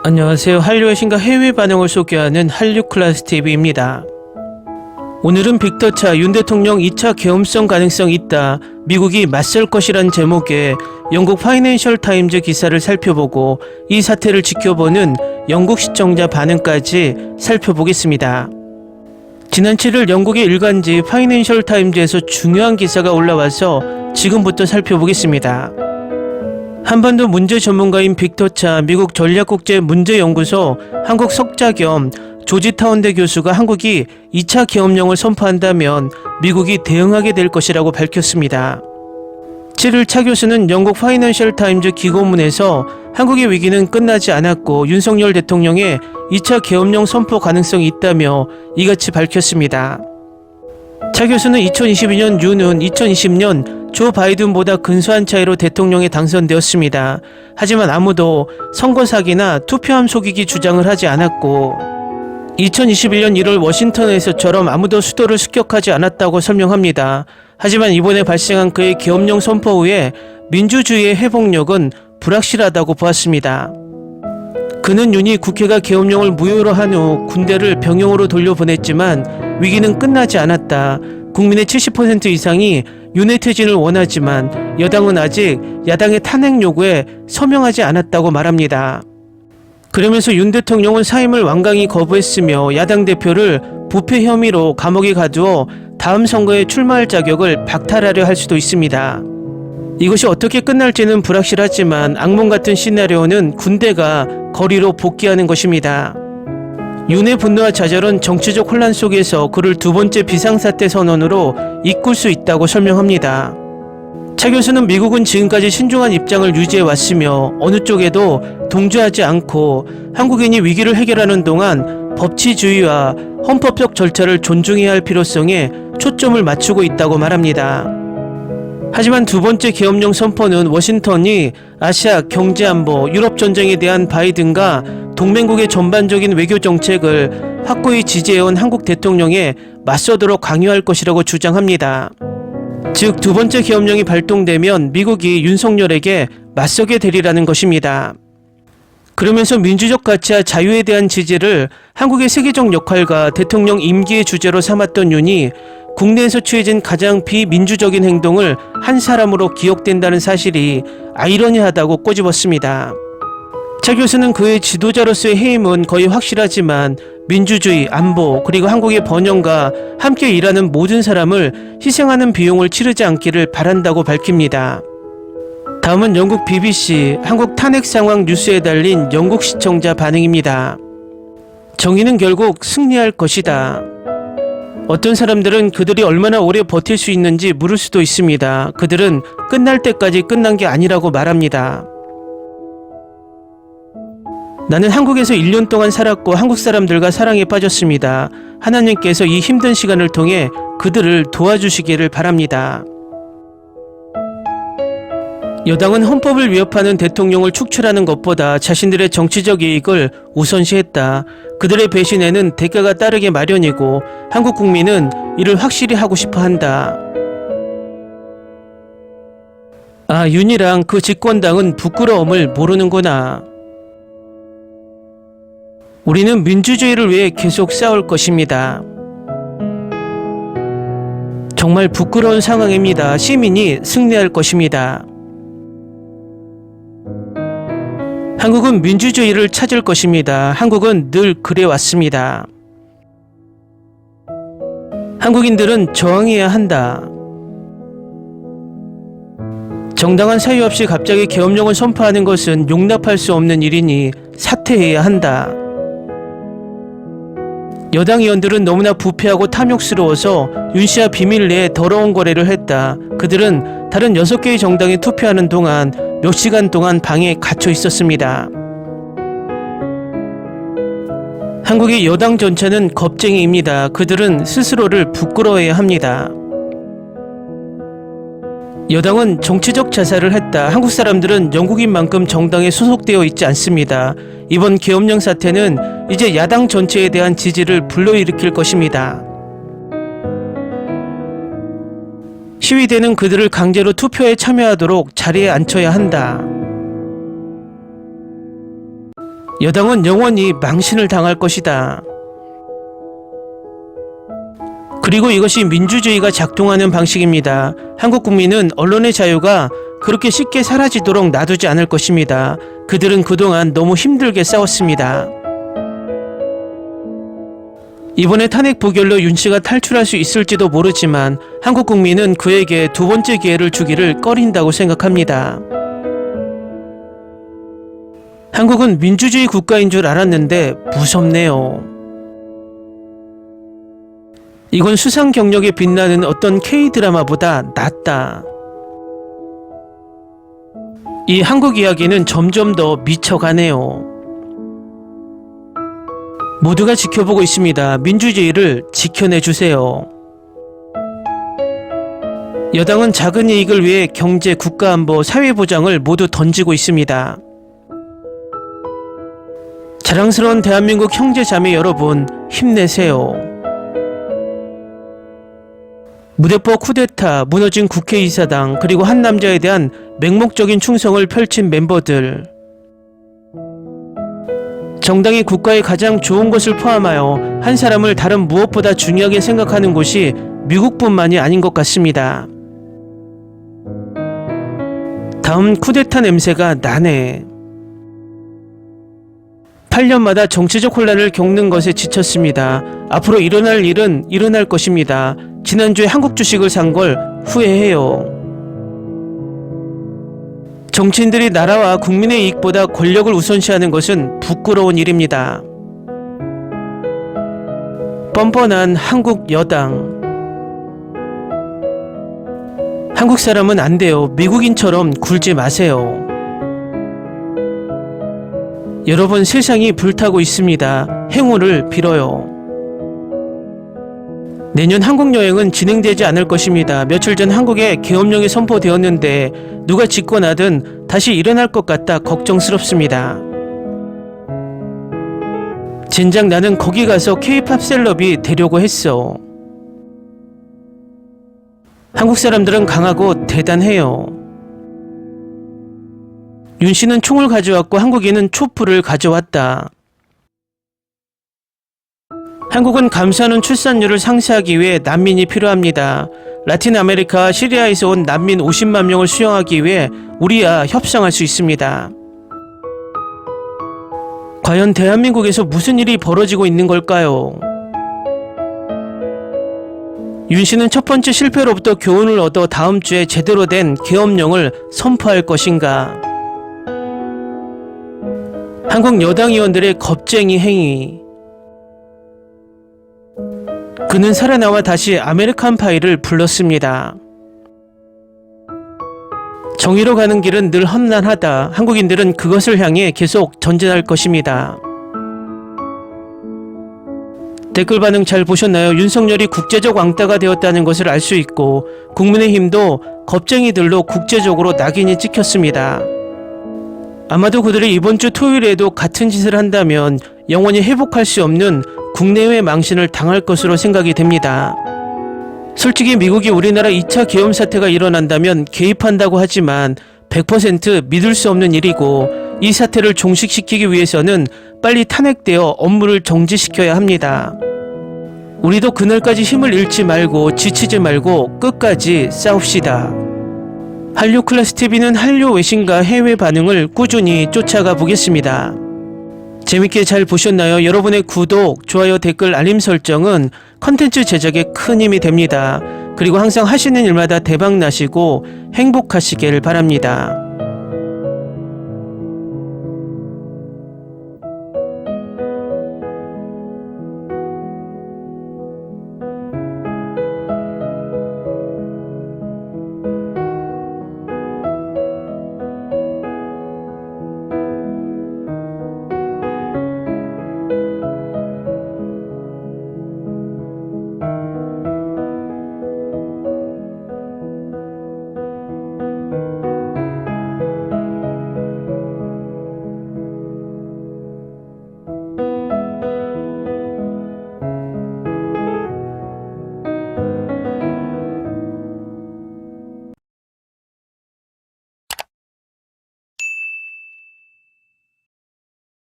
안녕하세요. 한류의 신과 해외 반응을 소개하는 한류클래스TV입니다. 오늘은 빅터차 윤 대통령 2차 계엄성 가능성이 있다. 미국이 맞설 것이란 제목의 영국 파이낸셜 타임즈 기사를 살펴보고 이 사태를 지켜보는 영국 시청자 반응까지 살펴보겠습니다. 지난 7일 영국의 일간지 파이낸셜 타임즈에서 중요한 기사가 올라와서 지금부터 살펴보겠습니다. 한반도 문제 전문가인 빅터차 미국 전략국제문제연구소 한국 석자 겸 조지타운대 교수가 한국이 2차 계엄령을 선포한다면 미국이 대응하게 될 것이라고 밝혔습니다. 7일 차 교수는 영국 파이낸셜 타임즈 기고문에서 한국의 위기는 끝나지 않았고 윤석열 대통령의 2차 계엄령 선포 가능성이 있다며 이같이 밝혔습니다. 차 교수는 2022년 윤은 2020년 조 바이든보다 근소한 차이로 대통령에 당선되었습니다. 하지만 아무도 선거 사기나 투표함 속이기 주장을 하지 않았고 2021년 1월 워싱턴에서처럼 아무도 수도를 습격하지 않았다고 설명합니다. 하지만 이번에 발생한 그의 계엄령 선포 후에 민주주의의 회복력은 불확실하다고 보았습니다. 그는 윤이 국회가 계엄령을 무효로 한 후 군대를 병영으로 돌려보냈지만 위기는 끝나지 않았다. 국민의 70% 이상이 윤의 퇴진을 원하지만 여당은 아직 야당의 탄핵 요구에 서명하지 않았다고 말합니다. 그러면서 윤 대통령은 사임을 완강히 거부했으며 야당 대표를 부패 혐의로 감옥에 가두어 다음 선거에 출마할 자격을 박탈하려 할 수도 있습니다. 이것이 어떻게 끝날지는 불확실하지만 악몽 같은 시나리오는 군대가 거리로 복귀하는 것입니다. 윤의 분노와 좌절은 정치적 혼란 속에서 그를 두 번째 비상사태 선언으로 이끌 수 있다고 설명합니다. 차 교수는 미국은 지금까지 신중한 입장을 유지해왔으며 어느 쪽에도 동조하지 않고 한국인이 위기를 해결하는 동안 법치주의와 헌법적 절차를 존중해야 할 필요성에 초점을 맞추고 있다고 말합니다. 하지만 두 번째 계엄령 선포는 워싱턴이 아시아 경제안보, 유럽 전쟁에 대한 바이든과 동맹국의 전반적인 외교 정책을 확고히 지지해온 한국 대통령에 맞서도록 강요할 것이라고 주장합니다. 즉, 두 번째 계엄령이 발동되면 미국이 윤석열에게 맞서게 되리라는 것입니다. 그러면서 민주적 가치와 자유에 대한 지지를 한국의 세계적 역할과 대통령 임기의 주제로 삼았던 윤이 국내에서 취해진 가장 비민주적인 행동을 한 사람으로 기억된다는 사실이 아이러니하다고 꼬집었습니다. 차 교수는 그의 지도자로서의 해임은 거의 확실하지만 민주주의, 안보, 그리고 한국의 번영과 함께 일하는 모든 사람을 희생하는 비용을 치르지 않기를 바란다고 밝힙니다. 다음은 영국 BBC 한국 탄핵 상황 뉴스에 달린 영국 시청자 반응입니다. 정의는 결국 승리할 것이다. 어떤 사람들은 그들이 얼마나 오래 버틸 수 있는지 물을 수도 있습니다. 그들은 끝날 때까지 끝난 게 아니라고 말합니다. 나는 한국에서 1년 동안 살았고 한국 사람들과 사랑에 빠졌습니다. 하나님께서 이 힘든 시간을 통해 그들을 도와주시기를 바랍니다. 여당은 헌법을 위협하는 대통령을 축출하는 것보다 자신들의 정치적 이익을 우선시했다. 그들의 배신에는 대가가 따르게 마련이고 한국 국민은 이를 확실히 하고 싶어 한다. 아, 윤이랑 그 집권당은 부끄러움을 모르는구나. 우리는 민주주의를 위해 계속 싸울 것입니다. 정말 부끄러운 상황입니다. 시민이 승리할 것입니다. 한국은 민주주의를 찾을 것입니다. 한국은 늘 그래왔습니다. 한국인들은 저항해야 한다. 정당한 사유 없이 갑자기 계엄령을 선포하는 것은 용납할 수 없는 일이니 사퇴해야 한다. 여당 의원들은 너무나 부패하고 탐욕스러워서 윤씨와 비밀 내에 더러운 거래를 했다. 그들은 다른 6개의 정당에 투표하는 동안 몇 시간 동안 방에 갇혀 있었습니다. 한국의 여당 전체는 겁쟁이입니다. 그들은 스스로를 부끄러워해야 합니다. 여당은 정치적 자살을 했다. 한국 사람들은 영국인만큼 정당에 소속되어 있지 않습니다. 이번 계엄령 사태는 이제 야당 전체에 대한 지지를 불러일으킬 것입니다. 시위대는 그들을 강제로 투표에 참여하도록 자리에 앉혀야 한다. 여당은 영원히 망신을 당할 것이다. 그리고 이것이 민주주의가 작동하는 방식입니다. 한국 국민은 언론의 자유가 그렇게 쉽게 사라지도록 놔두지 않을 것입니다. 그들은 그동안 너무 힘들게 싸웠습니다. 이번에 탄핵 부결로 윤 씨가 탈출할 수 있을지도 모르지만 한국 국민은 그에게 두 번째 기회를 주기를 꺼린다고 생각합니다. 한국은 민주주의 국가인 줄 알았는데 무섭네요. 이건 수상 경력에 빛나는 어떤 K-드라마보다 낫다. 이 한국 이야기는 점점 더 미쳐가네요. 모두가 지켜보고 있습니다. 민주주의를 지켜내주세요. 여당은 작은 이익을 위해 경제, 국가안보, 사회보장을 모두 던지고 있습니다. 자랑스러운 대한민국 형제자매 여러분, 힘내세요. 무대포 쿠데타, 무너진 국회의사당, 그리고 한 남자에 대한 맹목적인 충성을 펼친 멤버들, 정당이 국가의 가장 좋은 것을 포함하여 한 사람을 다른 무엇보다 중요하게 생각하는 곳이 미국뿐만이 아닌 것 같습니다. 다음 쿠데타 냄새가 나네. 8년마다 정치적 혼란을 겪는 것에 지쳤습니다. 앞으로 일어날 일은 일어날 것입니다. 지난주에 한국 주식을 산 걸 후회해요. 정치인들이 나라와 국민의 이익보다 권력을 우선시하는 것은 부끄러운 일입니다. 뻔뻔한 한국 여당. 한국 사람은 안 돼요. 미국인처럼 굴지 마세요. 여러분, 세상이 불타고 있습니다. 행운을 빌어요. 내년 한국 여행은 진행되지 않을 것입니다. 며칠 전 한국에 계엄령이 선포되었는데 누가 집권하든 다시 일어날 것 같다 걱정스럽습니다. 젠장, 나는 거기 가서 K-팝 셀럽이 되려고 했어. 한국 사람들은 강하고 대단해요. 윤 씨는 총을 가져왔고 한국인은 촛불을 가져왔다. 한국은 감사하는 출산율을 상쇄하기 위해 난민이 필요합니다. 라틴 아메리카 시리아에서 온 난민 50만 명을 수용하기 위해 우리야 협상할 수 있습니다. 과연 대한민국에서 무슨 일이 벌어지고 있는 걸까요? 윤 씨는 첫 번째 실패로부터 교훈을 얻어 다음 주에 제대로 된 계엄령을 선포할 것인가? 한국 여당 의원들의 겁쟁이 행위. 그는 살아나와 다시 아메리칸 파이를 불렀습니다. 정의로 가는 길은 늘 험난하다. 한국인들은 그것을 향해 계속 전진할 것입니다. 댓글 반응 잘 보셨나요? 윤석열이 국제적 왕따가 되었다는 것을 알 수 있고 국민의힘도 겁쟁이들로 국제적으로 낙인이 찍혔습니다. 아마도 그들이 이번 주 토요일에도 같은 짓을 한다면 영원히 회복할 수 없는 국내외 망신을 당할 것으로 생각이 됩니다. 솔직히 미국이 우리나라 2차 계엄 사태가 일어난다면 개입한다고 하지만 100% 믿을 수 없는 일이고 이 사태를 종식시키기 위해서는 빨리 탄핵되어 업무를 정지시켜야 합니다. 우리도 그날까지 힘을 잃지 말고 지치지 말고 끝까지 싸웁시다. 한류클래스TV는 한류 외신과 해외 반응을 꾸준히 쫓아가 보겠습니다. 재밌게 잘 보셨나요? 여러분의 구독, 좋아요, 댓글, 알림 설정은 컨텐츠 제작에 큰 힘이 됩니다. 그리고 항상 하시는 일마다 대박 나시고 행복하시길 바랍니다.